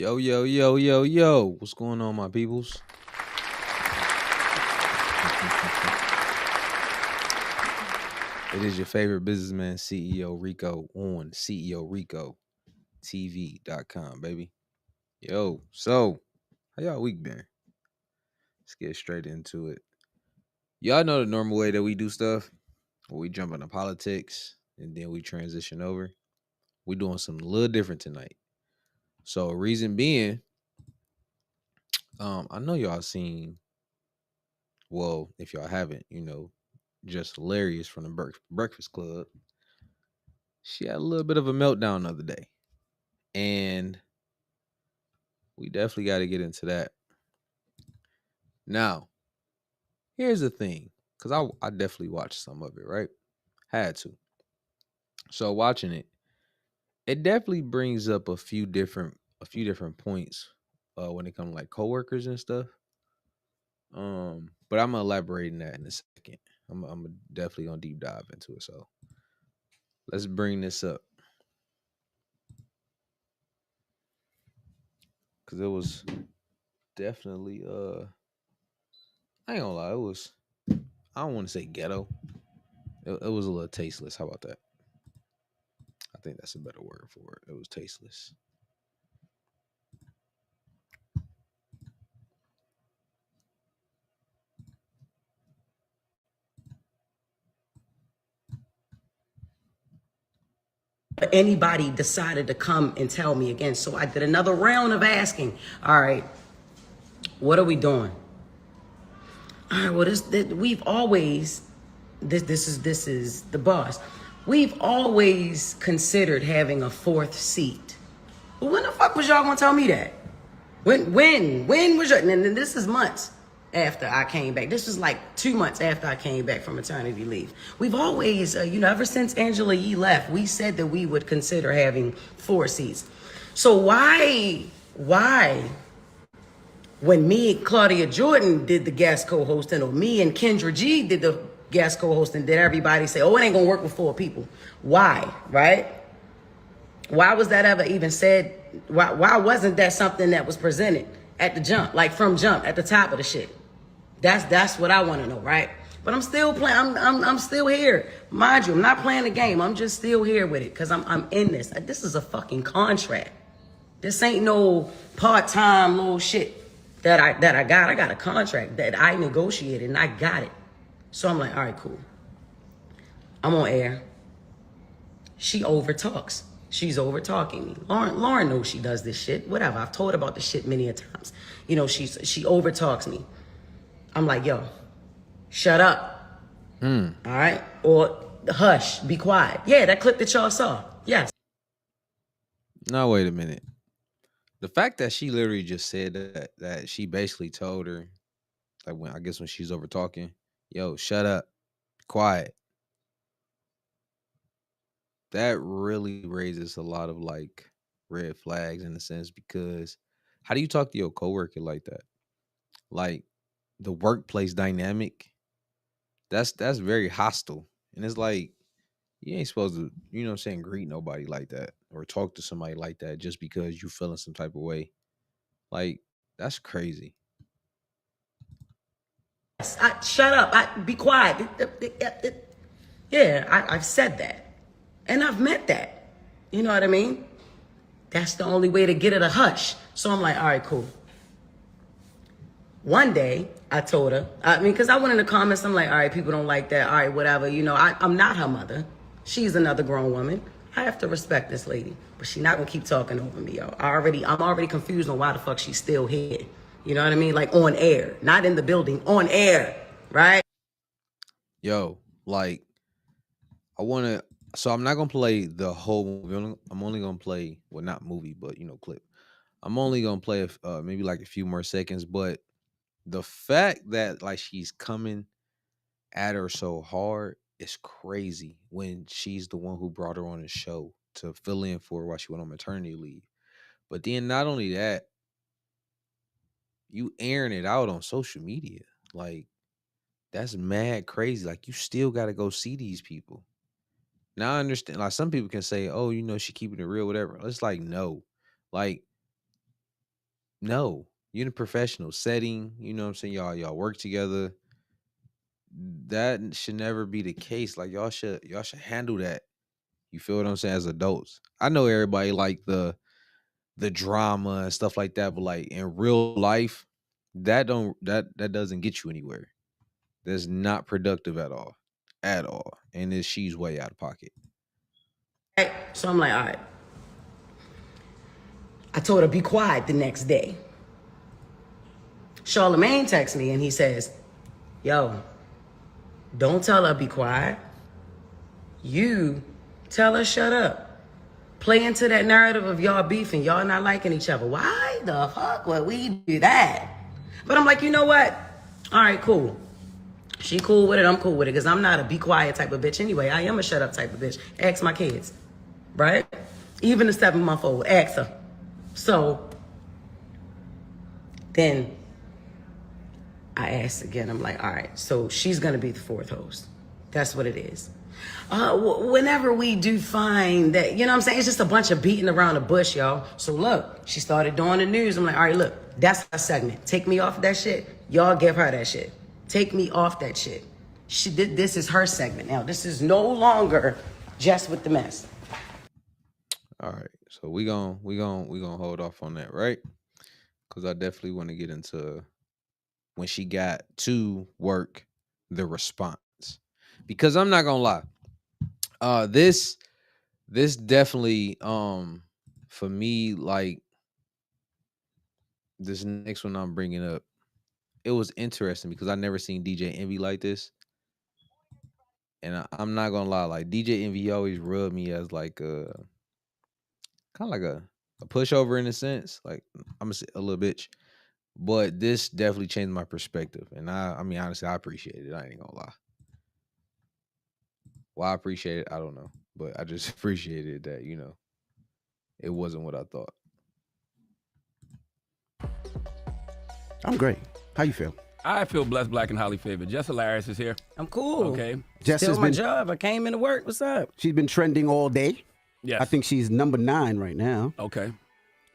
Yo, yo, yo, yo, yo. What's going on, my peoples? It is your favorite businessman, CEO Rico, on CEO Rico TV.com, baby. Yo, so how y'all week been? Let's get straight into it. Y'all know the normal way that we do stuff, where we jump into politics and then we transition over. We doing something a little different tonight. So reason being, I know y'all seen, well, if y'all haven't, just hilarious from the Breakfast Club. She had a little bit of a meltdown the other day. And we definitely got to get into that. Now, here's the thing, because I definitely watched some of it, right? Had to. So watching it, it definitely brings up a few different points when it comes to like coworkers and stuff. But I'm gonna elaborate on that in a second. I'm definitely gonna deep dive into it. So let's bring this up because it was definitely I ain't gonna lie, it was, I don't want to say ghetto. It was a little tasteless. How about that? I think that's a better word for it. It was tasteless. Anybody decided to come and tell me again. So I did another round of asking. All right, what are we doing? All right, well, we've always this is the boss. We've always considered having a fourth seat. But when the fuck was y'all gonna tell me that? When was your? And then this is months after I came back. This was like 2 months after I came back from maternity leave. We've always, ever since Angela Yee left, we said that we would consider having 4 seats. So why, when me and Claudia Jordan did the guest co-hosting, or me and Kendra G did the guest co-hosting, did everybody say, "Oh, it ain't gonna work with 4 people"? Why, right? Why was that ever even said? Why wasn't that something that was presented at the jump, like from jump at the top of the shit? That's what I want to know, right? But I'm still playing. I'm still here, mind you. I'm not playing the game. I'm just still here with it because I'm in this. This is a fucking contract. This ain't no part-time little shit that I got. I got a contract that I negotiated and I got it. So I'm like, all right, cool. I'm on air. She overtalks. She's overtalking me. Lauren knows she does this shit. Whatever. I've told her about this shit many a times. She overtalks me. I'm like, yo, shut up. All right? Or hush, be quiet. Yeah, that clip that y'all saw. Yes. Now wait a minute. The fact that she literally just said that she basically told her, like, when she's over talking, yo, shut up, quiet. That really raises a lot of like red flags in a sense, because how do you talk to your coworker like that? Like, the workplace dynamic, that's very hostile. And it's like, you ain't supposed to, you know what I'm saying, greet nobody like that or talk to somebody like that just because you feeling some type of way. Like, that's crazy. Shut up. Be quiet. Yeah, I've said that. And I've meant that. You know what I mean? That's the only way to get it a hush. So I'm like, all right, cool. One day, I told her, because I went in the comments, I'm like, all right, people don't like that. All right, whatever. I'm not her mother. She's another grown woman. I have to respect this lady. But she's not going to keep talking over me, yo. I'm already confused on why the fuck she's still here. You know what I mean? Like on air, not in the building, on air, right? Yo, like, I want to. So I'm not gonna play the whole movie. I'm only gonna play, well, not movie, but clip. I'm only gonna play maybe like a few more seconds. But the fact that like she's coming at her so hard is crazy when she's the one who brought her on the show to fill in for her while she went on maternity leave. But then not only that, you airing it out on social media. Like, that's mad crazy. Like, you still got to go see these people. Now I understand. Like, some people can say, "Oh, she keeping it real, whatever." It's like, no, like, No, you're in a professional setting. You know what I'm saying? Y'all work together. That should never be the case. Like y'all should handle that. You feel what I'm saying? As adults, I know everybody like the drama and stuff like that, but like in real life, that doesn't get you anywhere. That's not productive at all, and she's way out of pocket. Right? So I'm like, all right. I told her be quiet the next day. Charlemagne texts me and he says, yo, don't tell her be quiet. You tell her shut up. Play into that narrative of y'all beefing, y'all not liking each other. Why the fuck would we do that? But I'm like, you know what? All right, cool. She cool with it, I'm cool with it, because I'm not a be quiet type of bitch anyway. I am a shut up type of bitch. Ask my kids, right? Even the 7-month-old, ask her. So then I asked again, I'm like, all right, so she's gonna be the fourth host. That's what it is. Whenever we do find that, you know what I'm saying? It's just a bunch of beating around the bush, y'all. So look, she started doing the news. I'm like, all right, look, that's her segment. Take me off that shit. Y'all give her that shit. Take me off that shit. This is her segment now. This is no longer Jess with the mess. All right, so we gonna hold off on that, right? Because I definitely want to get into when she got to work, the response. Because I'm not gonna lie, this definitely for me, like this next one I'm bringing up, it was interesting because I never seen DJ Envy like this. And I'm not gonna lie, like DJ Envy always rubbed me as like a kind of like a pushover in a sense. Like I'm a little bitch, but this definitely changed my perspective. And I mean, honestly, I appreciate it. I ain't gonna lie. Why I appreciate it, I don't know, but I just appreciated that it wasn't what I thought. I'm great. How you feel? I feel blessed, black, and highly favored. Jess Hilarious is here. I'm cool. Okay. Jess Still has my been job. I came into work. What's up? she's been trending all day. Yes. I think she's number 9 right now. Okay.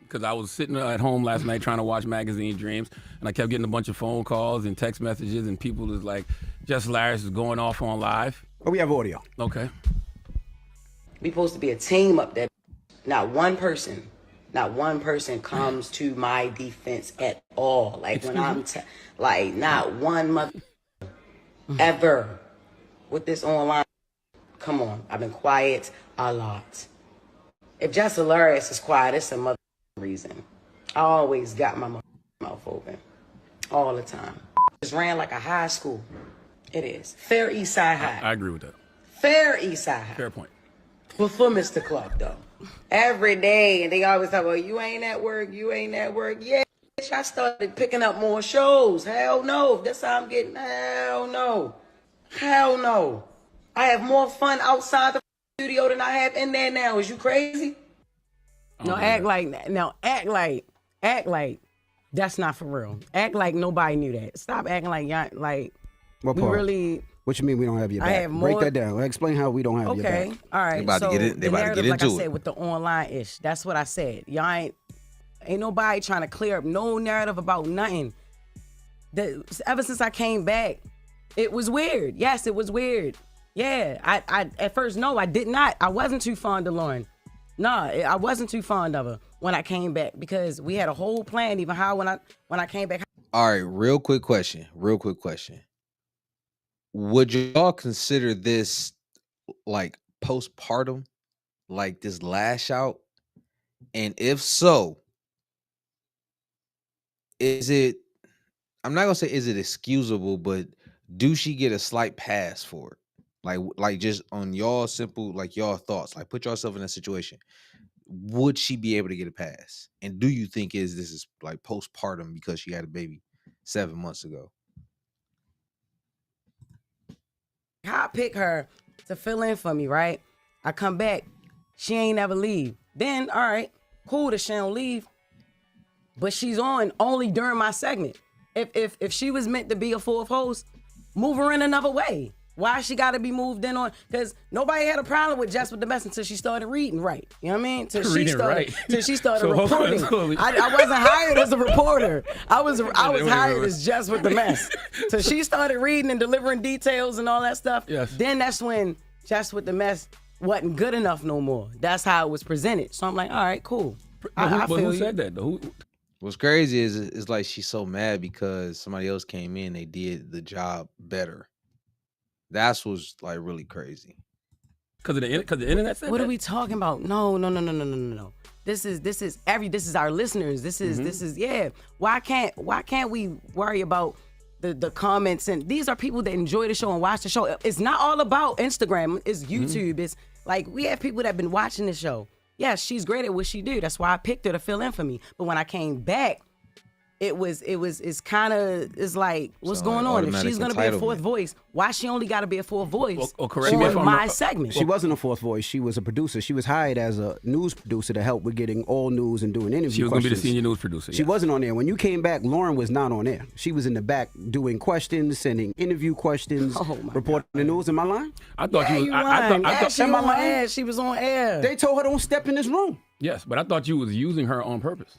Because I was sitting at home last night trying to watch Magazine Dreams, and I kept getting a bunch of phone calls and text messages, and people was like, Jess Hilarious is going off on live. Oh, we have audio. Okay. We supposed to be a team up there. Not one person comes to my defense at all. Like when I'm like not one mother ever with this online. Come on, I've been quiet a lot. If Jess Hilarious is quiet, it's a mother reason. I always got my mouth open all the time. Just ran like a high school. It is Fair East Side High. I agree with that. Fair East Side High. Fair point. Before Mr. Clark, though. Every day, and they always talk about, you ain't at work, you ain't at work. Yeah, bitch, I started picking up more shows. Hell no. That's how I'm getting. Hell no. Hell no. I have more fun outside the studio than I have in there now. Is you crazy? No, act like that's not for real. Act like nobody knew that. Stop acting like y'all, like What we part? really. What you mean we don't have your I back? have Break more- that down. Explain how we don't have your back. Okay, all right. They about to so get it- they the about to narrative, get like I into said, it. with the online ish, that's what I said. Y'all ain't nobody trying to clear up no narrative about nothing. Ever since I came back, it was weird. Yes, it was weird. Yeah, I at first no, I did not. I wasn't too fond of Lauren. Nah, I wasn't too fond of her when I came back because we had a whole plan. Even how when I came back. All right, real quick question. Would y'all consider this like postpartum, like this lash out? And if so, is it, I'm not gonna say is it excusable, but do she get a slight pass for it? Like just on y'all simple, like y'all thoughts, like put yourself in that situation. Would she be able to get a pass? And do you think this is like postpartum because she had a baby 7 months ago? I pick her to fill in for me, right? I come back, she ain't never leave. Then, all right, cool that she don't leave, but she's on only during my segment. If she was meant to be a fourth host, move her in another way. Why she got to be moved in on? Because nobody had a problem with Jess with the mess until she started reading right. You know what I mean? Till she started So, reporting. I wasn't hired as a reporter. I was hired as Jess with the mess. So she started reading and delivering details and all that stuff. Yes. Then that's when Jess with the mess wasn't good enough no more. That's how it was presented. So I'm like, all right, cool. But who said that though? What's crazy is it's like she's so mad because somebody else came in, they did the job better. That's what's like really crazy. Because the internet said What that? are we talking about? No. This is our listeners. This is yeah. Why can't we worry about the comments? And these are people that enjoy the show and watch the show. It's not all about Instagram. It's YouTube. It's like we have people that have been watching the show. Yes, she's great at what she do. That's why I picked her to fill in for me. But when I came back, it's kind of like, what's going on? If she's gonna be a fourth voice, why she only got to be a fourth voice correct me if on I'm my wrong. segment? She wasn't a fourth voice. She was a producer. She was hired as a news producer to help with getting all news and doing interview She was going to be the questions. senior news producer. She wasn't on there. When you came back, Lauren was not on there. She was in the back doing questions, sending interview questions, reporting the news. Am I lying? I thought Yeah, you you was. I lying. thought. She am I on lying? air. She was on air. They told her don't step in this room. Yes, but I thought you was using her on purpose.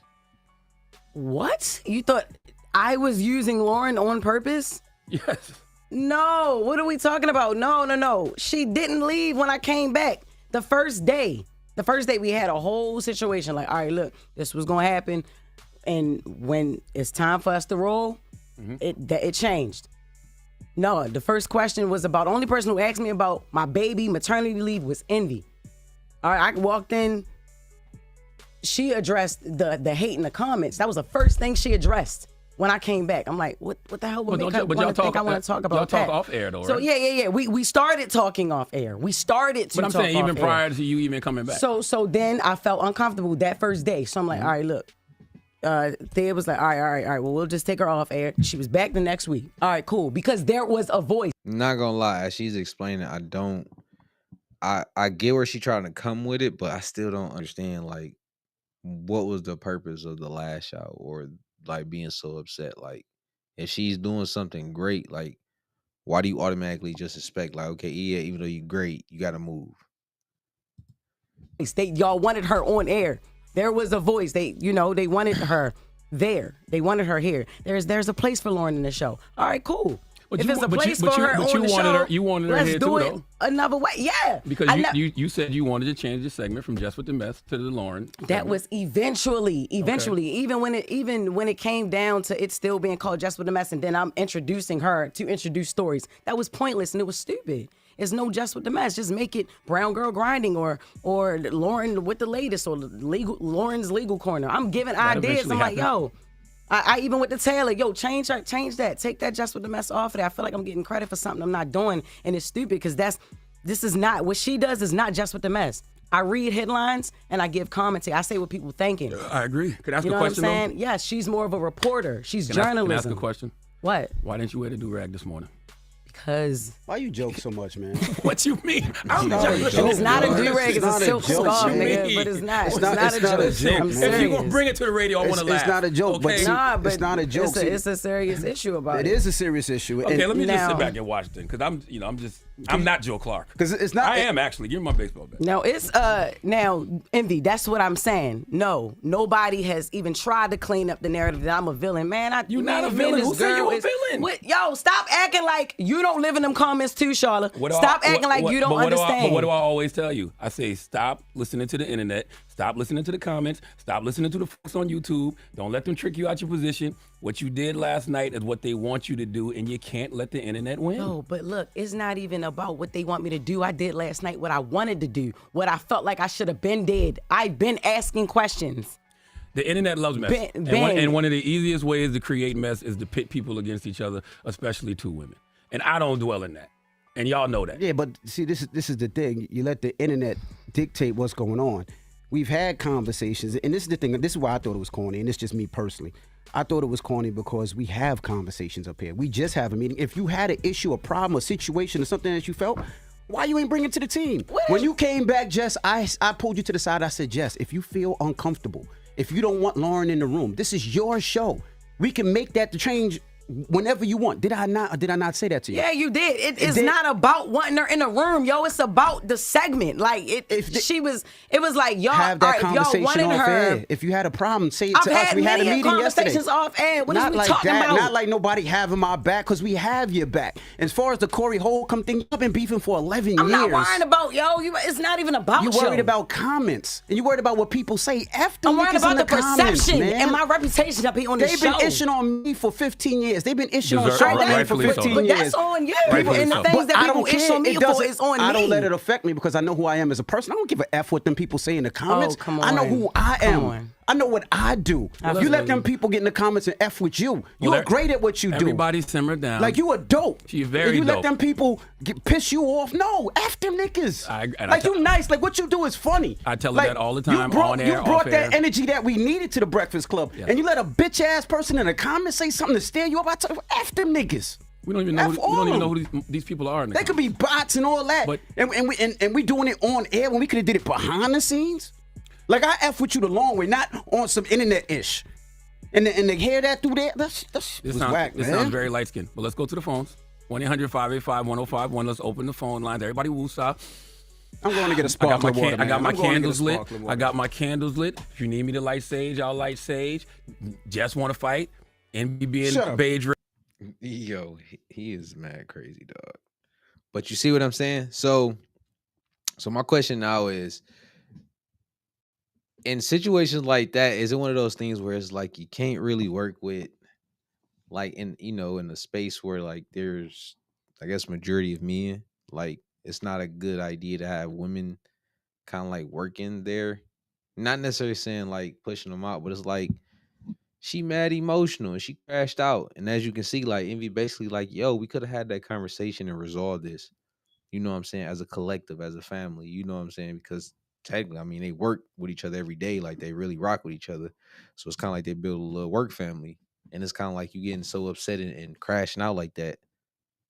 What? You thought I was using Lauren on purpose? Yes. No. What are we talking about? No. She didn't leave when I came back. The first day we had a whole situation like, all right, look, this was going to happen. And when it's time for us to roll, it changed. No, the first question was about, the only person who asked me about my baby maternity leave was Envy. All right, I walked in. She addressed the hate in the comments. That was the first thing she addressed when I came back. I'm like, what the hell would make her want to think I want to talk about that? Y'all talk off air though, right? So yeah. We started talking off air. We started to But I'm talk saying off even air. prior to you even coming back. So then I felt uncomfortable that first day. So I'm like, all right, look. Thea was like, all right. Well, we'll just take her off air. She was back the next week. All right, cool. Because there was a voice. Not gonna lie, as she's explaining, I get where she trying to come with it, but I still don't understand like what was the purpose of the lash out or like being so upset. Like if she's doing something great, like why do you automatically just expect like, okay, yeah, even though you're great, you gotta move? Y'all wanted her on air. There was a voice. They wanted her there. They wanted her here. There's a place for Lauren in the show. All right, cool. But if you- it's a but place you- for her but on you the wanted show, her- you wanted her let's here do too, it though. another way. Yeah. Because you said you wanted to change the segment from Jess with the Mess to the Lauren. That segment. was eventually, even when it came down to it still being called Jess with the Mess, and then I'm introducing her to introduce stories. That was pointless and it was stupid. It's no Jess with the Mess. Just make it Brown Girl Grinding or Lauren with the latest or Lauren's Legal Corner. I'm giving ideas. eventually I'm like, happened. yo. I even with the Taylor, change that. Take that Jess with the Mess off of there. I feel like I'm getting credit for something I'm not doing, and it's stupid because this is not what she does. Is not Jess with the Mess. I read headlines and I give commentary. I say what people thinking. I agree. Could I ask You know a question what I'm saying? though? Yeah, she's more of a reporter. She's Can I journalism. ask a question? What? Why didn't you wear the do-rag this morning? Because Why you joke so much, man? What you mean? I'm not a joking. joke, it's not a bro. do-rag. It's a not a silk joke. scarf, What you nigga. mean? But it's not. It's It's not- not it's a not a joke. joke, I'm man. If you serious. gonna bring it to the radio, I want to laugh. It's not a joke, but Okay? see, Nah, but it's not a joke. See, It's a serious issue about it is a serious issue. Okay, let me just Now- sit back and watch then, because I'm not Joe Clark. Because it's not. I am actually. Give me my baseball bat. Now it's now Envy. That's what I'm saying. No, nobody has even tried to clean up the narrative that I'm a villain. Man, You're not a me and villain. this Who said you girl a is- villain? What, yo, stop acting like you don't live in them comments too, Charlotte. Stop acting like you don't understand. But what do I always tell you? I say stop listening to the internet. Stop listening to the comments. Stop listening to the folks on YouTube. Don't let them trick you out your position. What you did last night is what they want you to do, and you can't let the internet win. No, but look, it's not even about what they want me to do. I did last night what I wanted to do, what I felt like I should have been did. I've been asking questions. The internet loves mess. And one of the easiest ways to create mess is to pit people against each other, especially two women. And I don't dwell in that. And y'all know that. Yeah, but see, this is the thing. You let the internet dictate what's going on. We've had conversations, and this is the thing. This is why I thought it was corny, and it's just me personally. I thought it was corny because we have conversations up here. We just have a meeting. If you had an issue, a problem, a situation, or something that you felt, why you ain't bring it to the team? When you came back, Jess, I pulled you to the side. I said, Jess, if you feel uncomfortable, if you don't want Lauren in the room, this is your show. We can make that the change whenever you want. Did I not? Or did I not say that to you? Yeah, you did. It's not about wanting her in a room, yo. It's about the segment. Like it was like y'all have that if y'all conversation wanted off her. air. If you had a problem, say it I've to us. had We had a many meeting conversations yesterday. off air. What Not is we like talking that. about? Not like nobody having my back, because we have your back. As far as the Corey Holcomb thing, you've been beefing for 11 years. I'm not worrying about it's not even about you. Worried about comments, and you worried about what people say. F them I'm worried niggas about in the comments, perception man. and my reputation to be on this They've show. been ishing on me for 15 years. They've been ishing on Deserve- Charlamagne for rightfully so. 15 But years. that's on you. Rightfully And the so. things that I people don't ish care. on me It for doesn't- is on me. I don't let it affect me because I know who I am as a person. I don't give a F what them people say in the comments. Oh, come I know on. who I Come am. on. I know what I do. You let them people get in the comments and F with you. You are great at what you do. Everybody simmer down. Like, you are dope. She's very and you let dope. them people piss you off. No, F them niggas. I like, tell- you nice. Like, what you do is funny. I tell her like, that all the time, You brought, on air, you brought off that air. energy that we needed to the Breakfast Club. Yeah. And you let a bitch ass person in the comments say something to steer you up. I tell you, F them niggas. We don't even know. F We don't even all know who these people are. In the They could be bots and all that. But- and we doing it on air when we could have did it behind the scenes. Like, I F with you the long way, not on some internet-ish. And to hear that through there, that was whack, This man. sounds very light-skinned. But let's go to the phones. 1-800-585-1051. Let's open the phone lines. Everybody woosah. I'm going to get a I got sparkling my, water, man. I got my I'm going to get a candles lit. sparkling I water. got my candles lit. If you need me to light sage, I'll light sage. Just want to fight. Envy being Shut up. beige. Yo, he is mad crazy, dog. But you see what I'm saying? So my question now is, in situations like that, is it one of those things where it's like you can't really work with, like, in a space where, like, there's, I guess, majority of men, like, it's not a good idea to have women kind of like working there? Not necessarily saying like pushing them out, but it's like she mad emotional and she crashed out. And as you can see, like, Envy basically like, yo, we could have had that conversation and resolved this. You know what I'm saying? As a collective, as a family, you know what I'm saying? Because technically, I mean, they work with each other every day. Like, they really rock with each other. So it's kind of like they build a little work family. And it's kind of like you getting so upset and crashing out like that.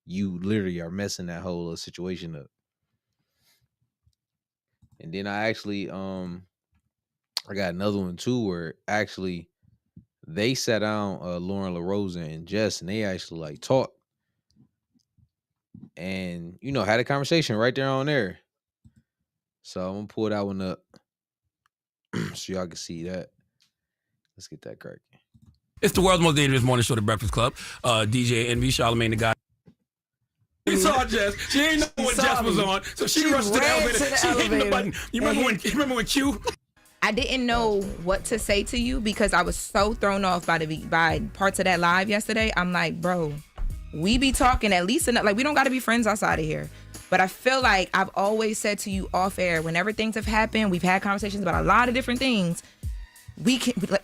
You literally are messing that whole situation up. And then I actually, I got another one too, where actually they sat down, Lauren LaRosa and Jess, and they actually like talked and, had a conversation right there on there. So I'm gonna pull that one up so y'all can see that. Let's get that cracking. It's the world's most dangerous morning show, The Breakfast Club. DJ Envy, Charlamagne the guy. She saw Jess. She didn't know when Jess was on, so she rushed to the ran elevator. to the She hit the elevator. button. You remember when Q? I didn't know what to say to you because I was so thrown off by parts of that live yesterday. I'm like, bro, we be talking at least enough. Like, we don't got to be friends outside of here. But I feel like I've always said to you off air, whenever things have happened, we've had conversations about a lot of different things.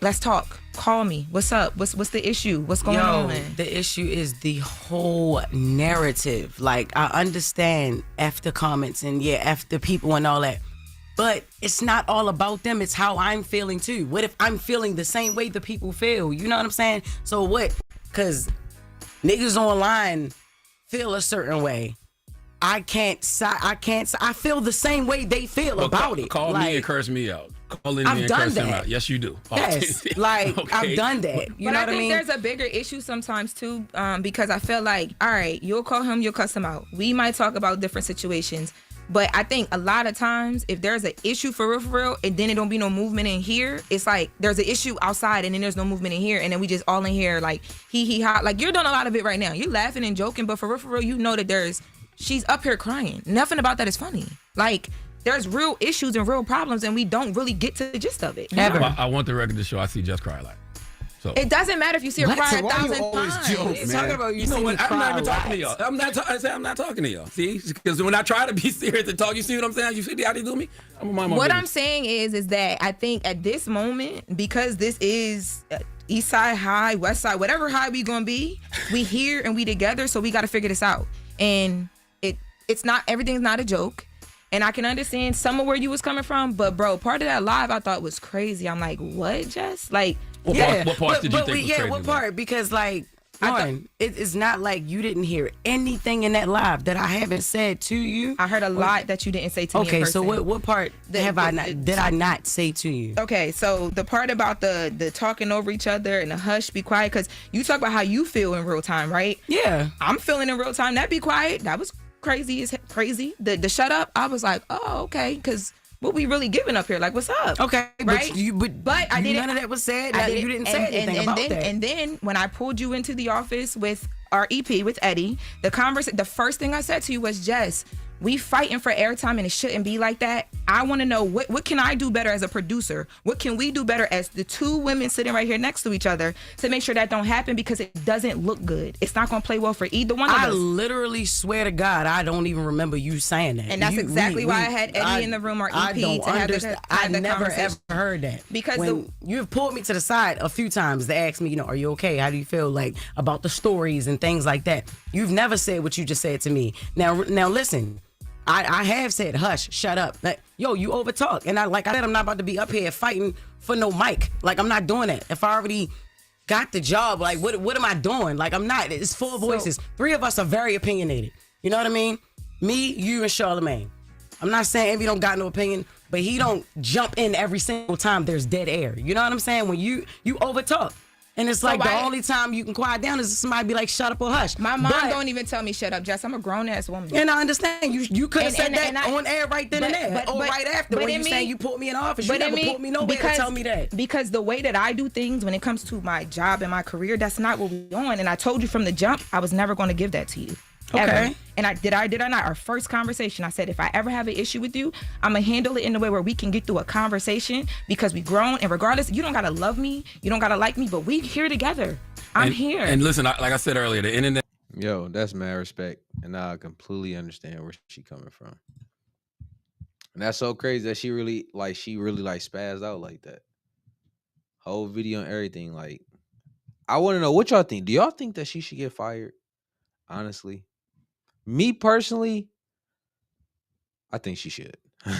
Let's talk. Call me. What's up? What's the issue? What's going on? The issue is the whole narrative. Like, I understand after comments and after people and all that. But it's not all about them. It's how I'm feeling too. What if I'm feeling the same way the people feel? You know what I'm saying? So what? Because niggas online feel a certain way. I feel the same way they feel about it. Call me and curse me out. Call in I've me and done curse him that. out. Yes, you do. Yes, like, Okay. I've done that. You But know I what I think mean? there's a bigger issue sometimes too, because I feel like, all right, you'll call him, you'll cuss him out. We might talk about different situations, but I think a lot of times if there's an issue for real, and then it don't be no movement in here, it's like there's an issue outside and then there's no movement in here, and then we just all in here like he ha. Like, you're doing a lot of it right now. You're laughing and joking, but for real, you know that she's up here crying. Nothing about that is funny. Like, there's real issues and real problems, and we don't really get to the gist of it. Ever. I want the record to show I see Jess cry a lot. So It doesn't matter if you see her cry Why you 1,000 always times. joke, It's man? talking about you. You know see what? me I'm not cry even a talking to lot. y'all. I'm not talking to y'all. See, because when I try to be serious and talk, you see what I'm saying? You see how they do me? I'm a mind my What I'm business. saying is that I think at this moment, because this is East Side High, West Side, whatever high we gonna be, we here and we together, so we got to figure this out. And it's not, everything's not a joke. And I can understand some of where you was coming from, but bro, part of that live I thought was crazy. I'm like, what, Jess? Like, What parts did you think was crazy? What part? Because, like, One, it is not like you didn't hear anything in that live that I haven't said to you. I heard a lot that you didn't say to me in Okay, person. so what part did I not say to you? Okay, so the part about the talking over each other and the hush, be quiet, because you talk about how you feel in real time, right? Yeah. I'm feeling in real time. That be quiet. That was crazy. The shut up. I was like, oh, okay, because what we really giving up here? Like, what's up? Okay, right? But I didn't. None of that was said. You didn't say anything and about then, that. And then when I pulled you into the office with our EP with Eddie, the first thing I said to you was, Jess, we fighting for airtime and it shouldn't be like that. I want to know what can I do better as a producer? What can we do better as the two women sitting right here next to each other to make sure that don't happen, because it doesn't look good. It's not going to play well for either one of us. I literally swear to God, I don't even remember you saying that. And that's exactly why I had Eddie in the room, or EP, to have I the never conversation. ever heard that. Because when you have pulled me to the side a few times to ask me, are you okay? How do you feel about the stories and things like that? You've never said what you just said to me. Now listen. I have said, hush, shut up. You overtalk. And I said, I'm not about to be up here fighting for no mic. I'm not doing that. If I already got the job, what am I doing? I'm not. It's four voices. Three of us are very opinionated. You know what I mean? Me, you, and Charlamagne. I'm not saying Envy don't got no opinion, but he don't jump in every single time there's dead air. You know what I'm saying? When you overtalk. And it's the only time you can quiet down is somebody be like, shut up or hush. My mom don't even tell me shut up, Jess. I'm a grown-ass woman. And I understand. You could have said that on air right then and there. Or right after when you saying you put me in office. You never put me nowhere to tell me that. Because the way that I do things when it comes to my job and my career, that's not what we're doing. And I told you from the jump, I was never going to give that to you. Okay. Ever. And I did or not? Our first conversation, I said, if I ever have an issue with you, I'm going to handle it in a way where we can get through a conversation, because we grown. And regardless, you don't got to love me. You don't got to like me, but we here together. I'm here. And listen, like I said earlier, the internet. Yo, that's mad respect. And I completely understand where she coming from. And that's so crazy that she really spazzed out like that. Whole video and everything. I want to know what y'all think. Do y'all think that she should get fired? Honestly. Me personally, I think she should.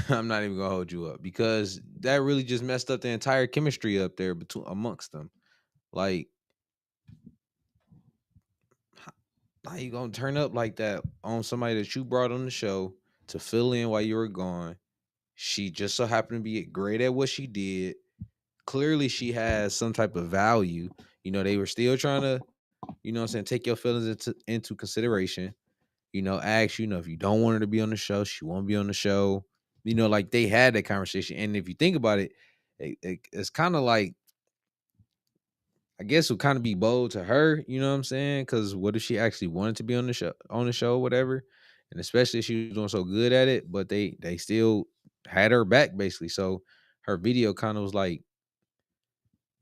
I'm not even gonna hold you up, because that really just messed up the entire chemistry up there amongst them. How you gonna turn up like that on somebody that you brought on the show to fill in while you were gone? She just so happened to be great at what she did. Clearly, she has some type of value. They were still trying to, take your feelings into consideration. Ask, if you don't want her to be on the show, she won't be on the show. They had that conversation. And if you think about it, it's kind of I guess it would kind of be bold to her, you know what I'm saying? Because what if she actually wanted to be on the show, whatever? And especially if she was doing so good at it, but they still had her back, basically. So her video kind of was it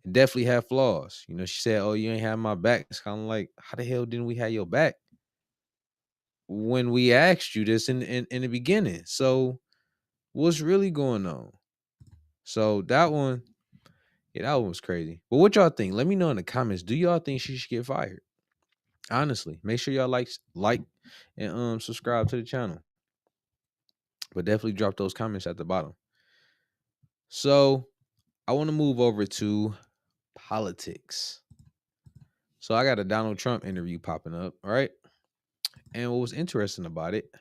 definitely had flaws. She said, oh, you ain't have my back. It's kind of how the hell didn't we have your back when we asked you this in the beginning? So what's really going on? So that one was crazy. But what y'all think? Let me know in the comments. Do y'all think she should get fired? Honestly, make sure y'all like and subscribe to the channel. But definitely drop those comments at the bottom. So I want to move over to politics. So I got a Donald Trump interview popping up, all right? And what was interesting about it,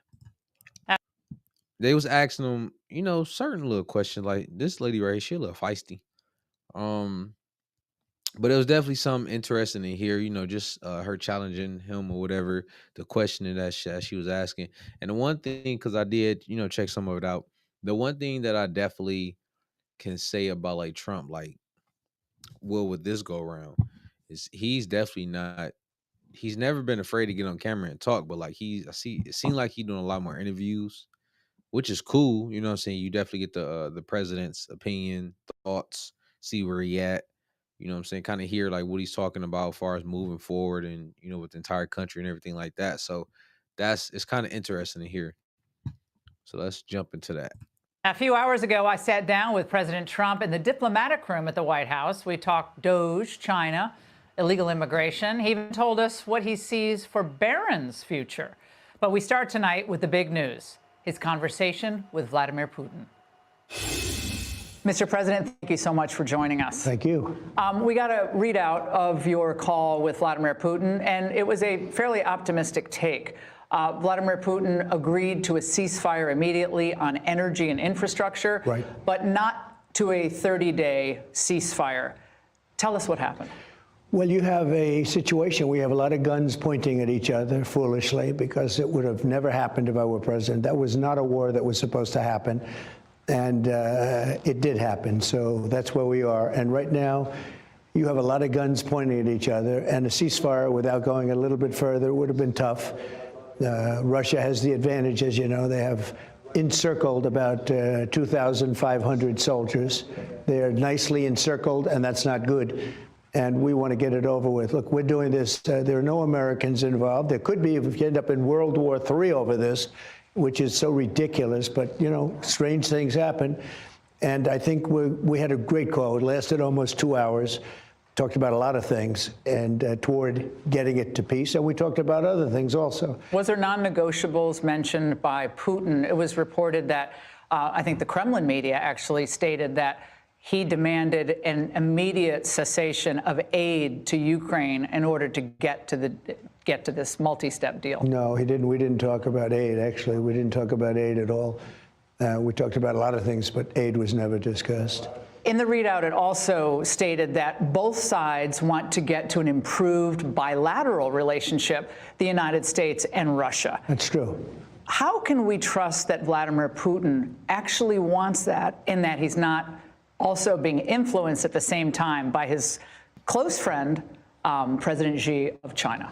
they was asking him, certain little questions. Like this lady right here, she a little feisty. But it was definitely something interesting in here, just her challenging him or whatever, the questioning that she was asking. And the one thing, because I did, check some of it out, the one thing that I definitely can say about Trump, with this go around, is he's never been afraid to get on camera and talk, but it seems like he's doing a lot more interviews, which is cool. You know what I'm saying? You definitely get the president's opinion, thoughts, see where he at. You know what I'm saying? Kind of hear what he's talking about as far as moving forward and, with the entire country and everything like that. So it's kind of interesting to hear. So let's jump into that. A few hours ago, I sat down with President Trump in the diplomatic room at the White House. We talked Doge, China, illegal immigration. He even told us what he sees for Barron's future. But we start tonight with the big news, his conversation with Vladimir Putin. Mr. President, thank you so much for joining us. Thank you. We got a readout of your call with Vladimir Putin, and it was a fairly optimistic take. Vladimir Putin agreed to a ceasefire immediately on energy and infrastructure, right, but not to a 30-day ceasefire. Tell us what happened. Well, you have a situation. We have a lot of guns pointing at each other foolishly, because it would have never happened if I were president. That was not a war that was supposed to happen. And it did happen. So that's where we are. And right now, you have a lot of guns pointing at each other. And a ceasefire without going a little bit further would have been tough. Russia has the advantage, as you know. They have encircled about 2,500 soldiers. They're nicely encircled, and that's not good. And we want to get it over with. Look, we're doing this. There are no Americans involved. There could be if you end up in World War III over this, which is so ridiculous. But, you know, strange things happen. And I think we had a great call. It lasted almost 2 hours. Talked about a lot of things and toward getting it to peace. And we talked about other things also. Was there non-negotiables mentioned by Putin? It was reported that I think the Kremlin media actually stated that he demanded an immediate cessation of aid to Ukraine in order to get to this multi-step deal. No, he didn't. We didn't talk about aid, actually. We didn't talk about aid at all. We talked about a lot of things, but aid was never discussed. In the readout, it also stated that both sides want to get to an improved bilateral relationship, the United States and Russia. That's true. How can we trust that Vladimir Putin actually wants that, in that he's not also being influenced at the same time by his close friend, President Xi of China?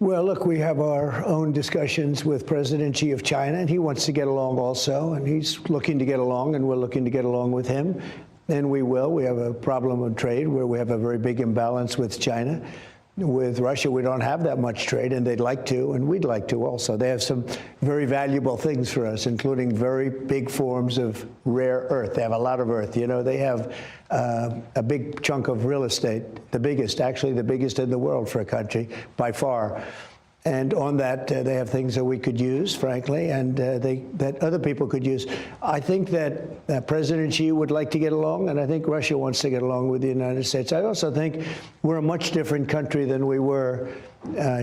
Well, look, we have our own discussions with President Xi of China, and he wants to get along also, and he's looking to get along, and we're looking to get along with him, and we will. We have a problem of trade where we have a very big imbalance with China. With Russia, we don't have that much trade, and they'd like to, and we'd like to also. They have some very valuable things for us, including very big forms of rare earth. They have a lot of earth. You know, they have a big chunk of real estate, the biggest, actually the biggest in the world for a country, by far. And on that, they have things that we could use, frankly, and that other people could use. I think that President Xi would like to get along, and I think Russia wants to get along with the United States. I also think we're a much different country than we were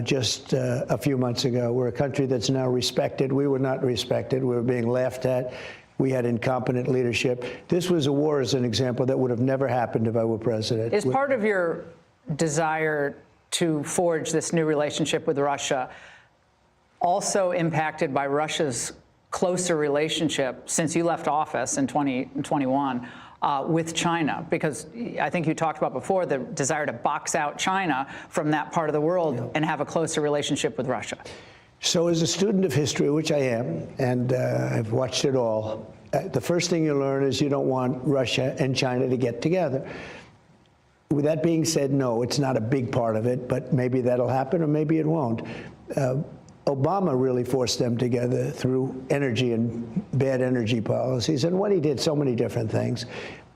just a few months ago. We're a country that's now respected. We were not respected. We were being laughed at. We had incompetent leadership. This was a war, as an example, that would have never happened if I were president. Is part of your desire to forge this new relationship with Russia also impacted by Russia's closer relationship since you left office in 2021 with China? Because I think you talked about before the desire to box out China from that part of the world and have a closer relationship with Russia. So as a student of history, which I am, and I've watched it all, the first thing you learn is you don't want Russia and China to get together. With that being said, no, it's not a big part of it, but maybe that'll happen or maybe it won't. Obama really forced them together through energy and bad energy policies. And what he did, so many different things.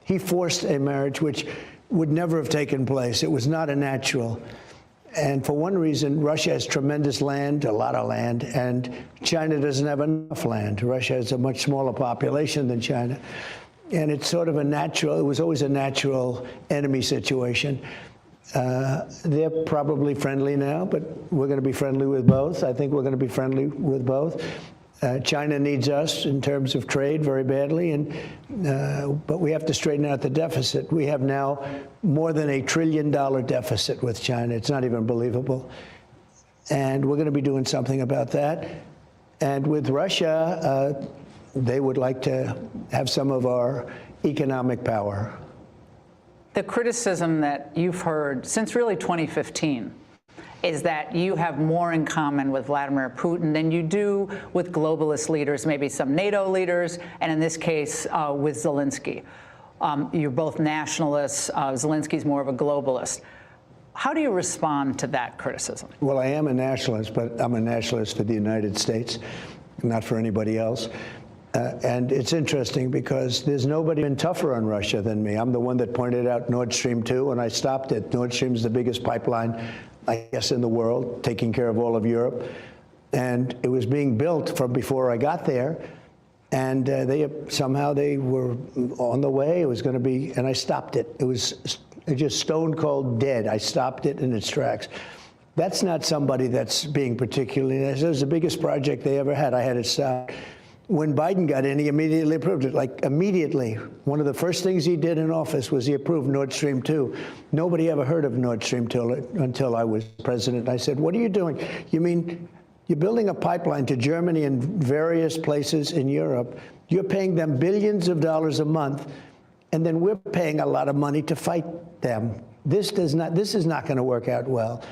He forced a marriage which would never have taken place. It was not a natural. And for one reason, Russia has tremendous land, a lot of land, and China doesn't have enough land. Russia has a much smaller population than China. And it's sort of a natural, it was always a natural enemy situation. They're probably friendly now, but we're going to be friendly with both. I think we're going to be friendly with both. China needs us in terms of trade very badly, but we have to straighten out the deficit. We have now more than $1 trillion deficit with China. It's not even believable. And we're going to be doing something about that. And with Russia, they would like to have some of our economic power. The criticism that you've heard since really 2015 is that you have more in common with Vladimir Putin than you do with globalist leaders, maybe some NATO leaders, and in this case, with Zelensky. You're both nationalists. Zelensky's more of a globalist. How do you respond to that criticism? Well, I am a nationalist, but I'm a nationalist for the United States, not for anybody else. And it's interesting because there's nobody been tougher on Russia than me. I'm the one that pointed out Nord Stream 2, and I stopped it. Nord Stream is the biggest pipeline, I guess, in the world, taking care of all of Europe. And it was being built from before I got there. And somehow they were on the way. It was going to be, and I stopped it. It was just stone cold dead. I stopped it in its tracks. That's not somebody that's being particularly nice. It was the biggest project they ever had. I had it stopped. When Biden got in, he immediately approved it. Like immediately. One of the first things he did in office was he approved Nord Stream 2. Nobody ever heard of Nord Stream 2 until I was president. I said, what are you doing? You mean you're building a pipeline to Germany and various places in Europe. You're paying them billions of dollars a month, and then we're paying a lot of money to fight them. This is not going to work out well.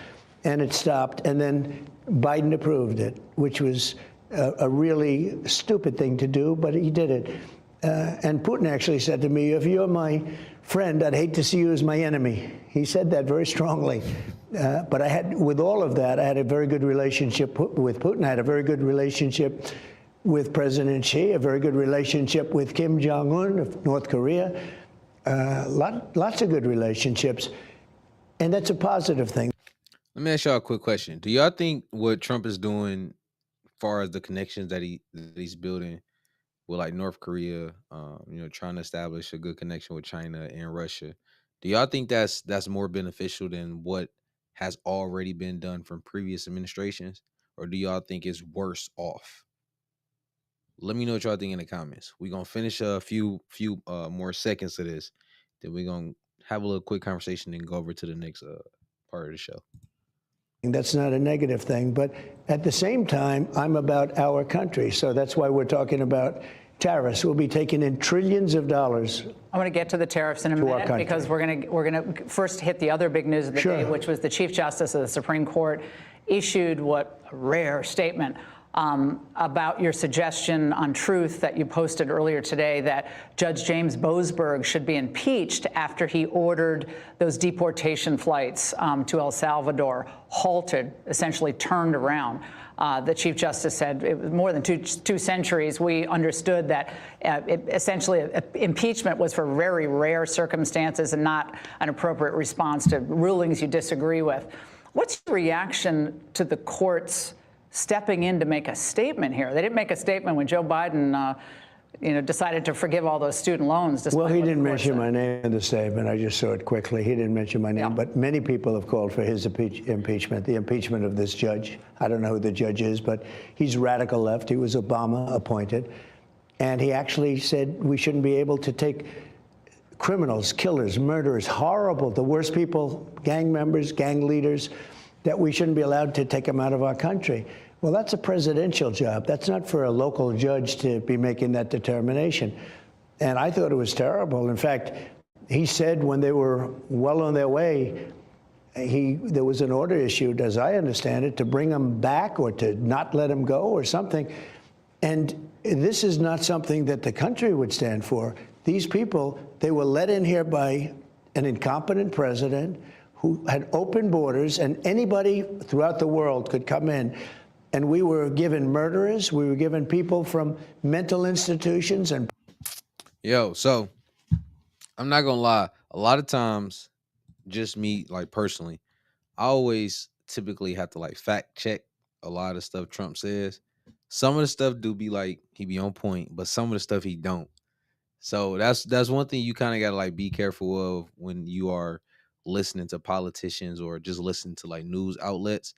And it stopped, and then Biden approved it, which was a really stupid thing to do, but he did it. And Putin actually said to me, if you're my friend, I'd hate to see you as my enemy. He said that very strongly. But with all of that, I had a very good relationship with Putin. I had a very good relationship with President Xi, a very good relationship with Kim Jong-un of North Korea. Lots of good relationships. And that's a positive thing. Let me ask y'all a quick question. Do y'all think what Trump is doing as far as the connections that he's building with like North Korea, trying to establish a good connection with China and Russia, do y'all think that's more beneficial than what has already been done from previous administrations? Or do y'all think it's worse off? Let me know what y'all think in the comments. We're gonna finish a few more seconds of this. Then we're gonna have a little quick conversation and go over to the next part of the show. That's not a negative thing, but at the same time, I'm about our country. So that's why we're talking about tariffs. We'll be taking in trillions of dollars. I want to get to the tariffs in a minute because we're going to first hit the other big news of the day, which was the Chief Justice of the Supreme Court issued what a rare statement about your suggestion on Truth that you posted earlier today that Judge James Boasberg should be impeached after he ordered those deportation flights to El Salvador halted, essentially turned around. The Chief Justice said it was more than two centuries. We understood that essentially impeachment was for very rare circumstances and not an appropriate response to rulings you disagree with. What's your reaction to the courts stepping in to make a statement here? They didn't make a statement when Joe Biden decided to forgive all those student loans. Well, he didn't mention my name in the statement. I just saw it quickly. He didn't mention my name, yeah. But many people have called for his impeachment, the impeachment of this judge. I don't know who the judge is, but he's radical left. He was Obama appointed. And he actually said we shouldn't be able to take criminals, killers, murderers, horrible, the worst people, gang members, gang leaders, that we shouldn't be allowed to take them out of our country. Well, that's a presidential job. That's not for a local judge to be making that determination. And I thought it was terrible. In fact, he said when they were well on their way, there was an order issued, as I understand it, to bring them back or to not let them go or something. And this is not something that the country would stand for. These people, they were let in here by an incompetent president who had open borders, and anybody throughout the world could come in. And we were given murderers. We were given people from mental institutions. And so I'm not gonna lie. A lot of times, just me, like personally, I always typically have to like fact check a lot of stuff Trump says. Some of the stuff do be like he be on point, but some of the stuff he don't. So that's one thing you kind of gotta like be careful of when you are listening to politicians or just listen to like news outlets.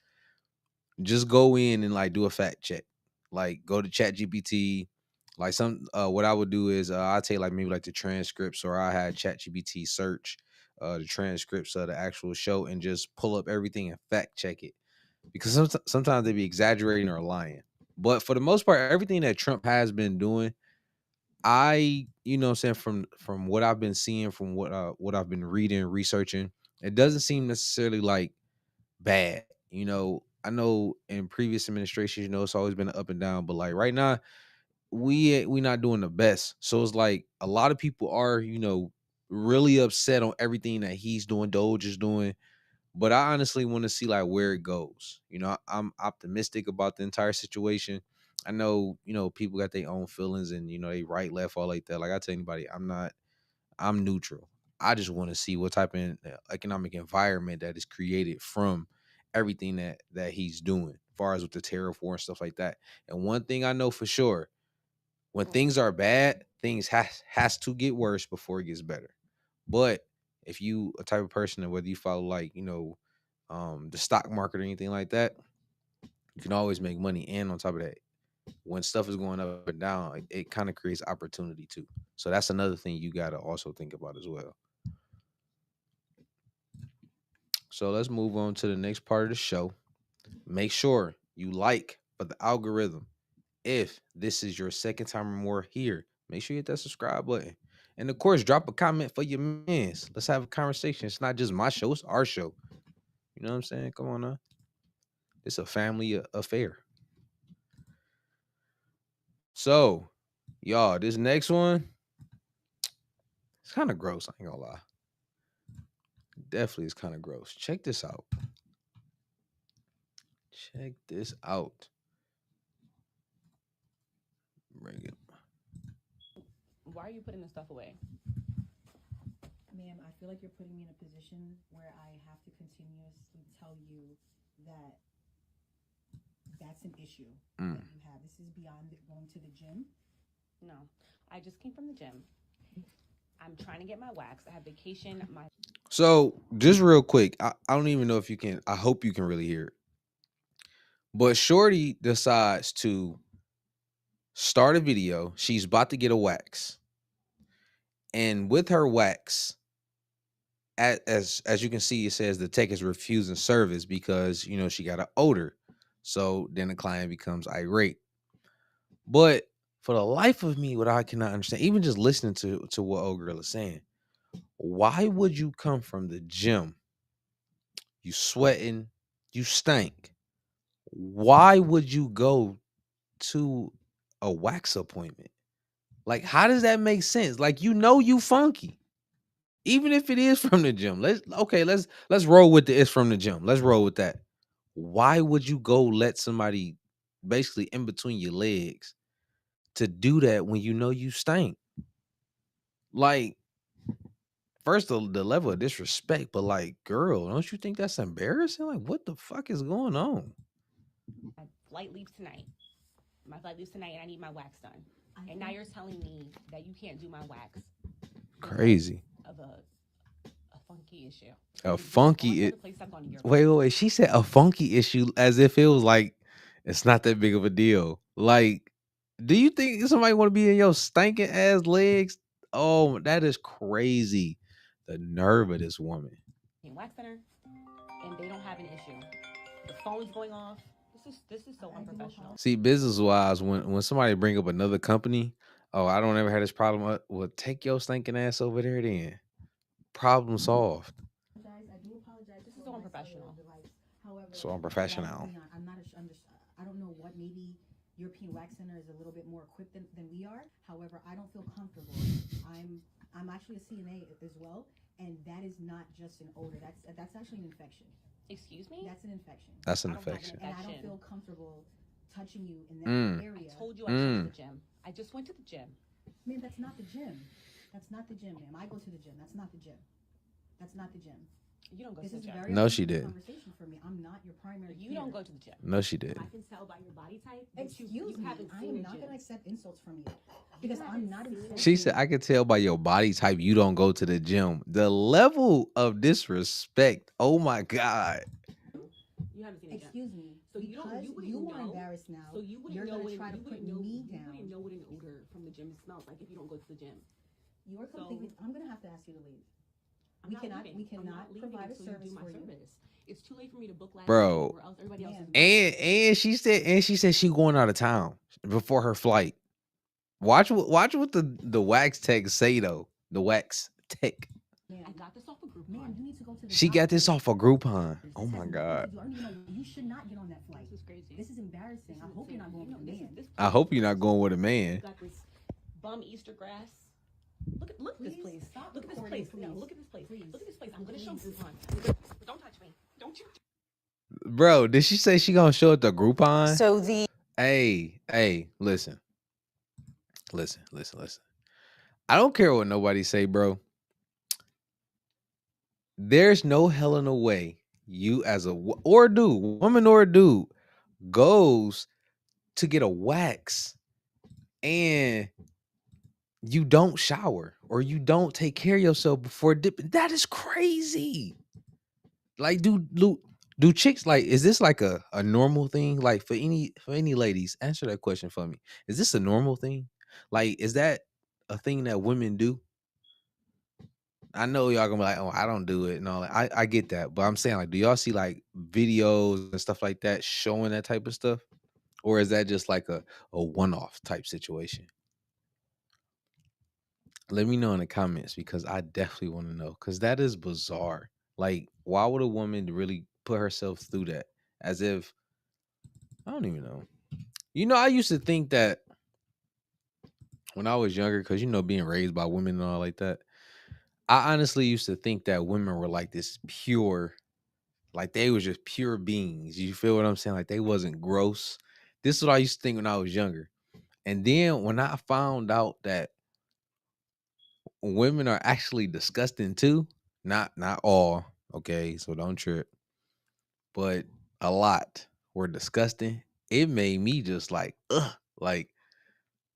Just go in and like do a fact check. Like go to Chat GPT. Like what I would do is I take like maybe like the transcripts, or I had Chat GPT search the transcripts of the actual show and just pull up everything and fact check it. Because sometimes they be exaggerating or lying. But for the most part, everything that Trump has been doing, from what I've been seeing, from what I've been reading, researching, it doesn't seem necessarily like bad. I know in previous administrations, it's always been up and down, but like right now, we not doing the best. So it's like a lot of people are, really upset on everything that he's doing, Doge is doing. But I honestly want to see like where it goes. I'm optimistic about the entire situation. I know, people got their own feelings and, they right, left, all like that. Like I tell anybody, I'm neutral. I just want to see what type of economic environment that is created from everything that he's doing, as far as with the tariff war and stuff like that. And one thing I know for sure, When things are bad, things has to get worse before it gets better. But if you a type of person that whether you follow like, the stock market or anything like that, you can always make money. And on top of that, when stuff is going up and down, it kind of creates opportunity too. So that's another thing you gotta also think about as well. So let's move on to the next part of the show. Make sure you like for the algorithm. If this is your second time or more here, make sure you hit that subscribe button. And of course, drop a comment for your mans. Let's have a conversation. It's not just my show, it's our show. You know what I'm saying? Come on now. It's a family affair. So, y'all, this next one, it's kind of gross. I ain't gonna lie. Definitely is kind of gross. Check this out. Check this out. Bring it. Why are you putting this stuff away? Ma'am, I feel like you're putting me in a position where I have to continuously tell you that that's an issue that you have. This is beyond going to the gym. No, I just came from the gym. I'm trying to get my wax. I have vacation. So, just real quick, I don't even know if you can. I hope you can really hear it. But Shorty decides to start a video. She's about to get a wax. And with her wax, as you can see, it says the tech is refusing service because, she got an odor. So then the client becomes irate. But for the life of me, what I cannot understand, even just listening to what old girl is saying, why would you come from the gym? You sweating, you stink. Why would you go to a wax appointment? Like, how does that make sense? Like, you funky. Even if it is from the gym. Let's roll with it's from the gym. Let's roll with that. Why would you go let somebody basically in between your legs to do that when you stink? Like, first the level of disrespect, but like, girl, don't you think that's embarrassing? Like, what the fuck is going on? My flight leaves tonight. And I need my wax done. And now you're telling me that you can't do my wax. Crazy. Of a funky issue. A funky wait. She said a funky issue as if it was like it's not that big of a deal. Like, do you think somebody want to be in your stinking ass legs? Oh, that is crazy. The nerve of this woman. Wax center, and they don't have an issue. The phone's going off. This is so unprofessional. See, business wise, when somebody bring up another company, oh, I don't ever have this problem. Well, take your stinking ass over there then. Problem solved. I do apologize. This is so unprofessional. However, So unprofessional. I'm not. I don't know what. Maybe European Wax Center is a little bit more equipped than we are. However, I don't feel comfortable. I'm actually a CNA as well, and that is not just an odor. That's actually an infection. Excuse me? That's an infection. That's an infection. And I don't feel comfortable touching you in that area. I told you I went to the gym. I just went to the gym. Man, that's not the gym. That's not the gym, ma'am. I go to the gym. That's not the gym. That's not the gym. You don't go This to the is a gym. very No, she important didn't. conversation for me. I'm not your primary You care. don't go to the gym. No, she did. I can tell by your body type. Excuse you me. haven't I seen am a not gym. going to accept insults from you because I'm not insulting. She said, I could tell by your body type you don't go to the gym. The level of disrespect. Oh my God. You haven't seen a gym. Excuse me. So Because you are embarrassed now. So you You're wouldn't know going what to try to put me You down. wouldn't know what an odor from the gym smells like if you don't go to the gym. You are completely. I'm going to have to ask you to leave. We cannot provide a service for you. It's too late for me to book last Bro. or else everybody else is And she said she going out of town before her flight. Watch what the wax tech say though. The wax tech. I got this off a group. Man, you need to go to the She got doctor. this off a Groupon. This Oh my has nothing God. to do- I don't even know. You should not get on that flight. This is crazy. This is embarrassing. I hope you're not going with a man. I hope you're not going with a You man. got this bum Easter grass. Look at this Please place. stop Look at this recording, place. No, please. look at this place. Please. Look at this place. I'm gonna show Please. Groupon. Don't touch me. Don't you? Bro, did she say she gonna show it the Groupon? So the Hey, listen. I don't care what nobody say, bro. There's no hell in a way you as a woman or a dude goes to get a wax and you don't shower or you don't take care of yourself before dipping. That is crazy. Like, do chicks like, is this like a normal thing? Like for any ladies, answer that question for me. Is this a normal thing? Like, is that a thing that women do? I know y'all gonna be like, oh, I don't do it and all that. I get that, but I'm saying, like, do y'all see like videos and stuff like that showing that type of stuff? Or is that just like a one-off type situation? Let me know in the comments because I definitely want to know. Because that is bizarre. Like, why would a woman really put herself through that? As if, I don't even know. I used to think that when I was younger, because being raised by women and all like that, I honestly used to think that women were like this pure, like they was just pure beings. You feel what I'm saying? Like they wasn't gross. This is what I used to think when I was younger. And then when I found out that women are actually disgusting too, not all, okay, so don't trip, but a lot were disgusting. It made me just like, ugh, like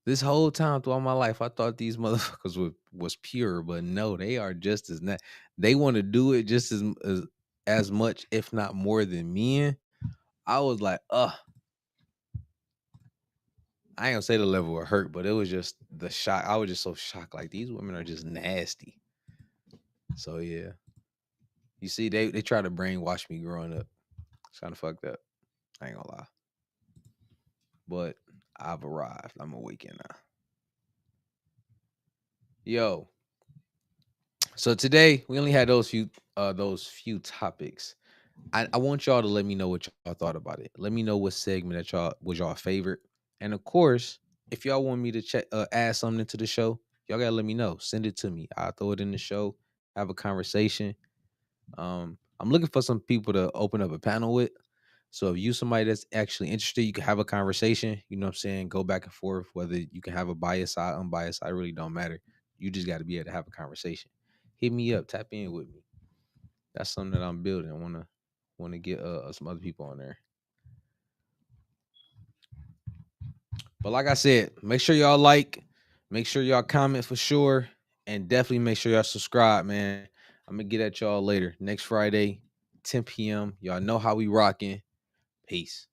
this whole time throughout my life, I thought these motherfuckers was pure, but no, they are just as not. They want to do it just as much, if not more, than men. I was like, ugh. I ain't gonna say the level of hurt, but it was just the shock. I was just so shocked. Like these women are just nasty. So yeah, you see, they try to brainwash me growing up. It's kind of fucked up. I ain't gonna lie, but I've arrived. I'm awakened now. Yo, so today we only had those few topics. I want y'all to let me know what y'all thought about it. Let me know what segment that y'all was y'all favorite. And of course, if y'all want me to add something to the show, y'all gotta let me know. Send it to me. I'll throw it in the show. Have a conversation. I'm looking for some people to open up a panel with. So if you somebody that's actually interested, you can have a conversation. You know what I'm saying? Go back and forth. Whether you can have a biased side, unbiased side, really don't matter. You just got to be able to have a conversation. Hit me up. Tap in with me. That's something that I'm building. I wanna get some other people on there. But like I said, make sure y'all like, make sure y'all comment for sure, and definitely make sure y'all subscribe, man. I'm gonna get at y'all later next Friday, 10 p.m. Y'all know how we rocking. Peace.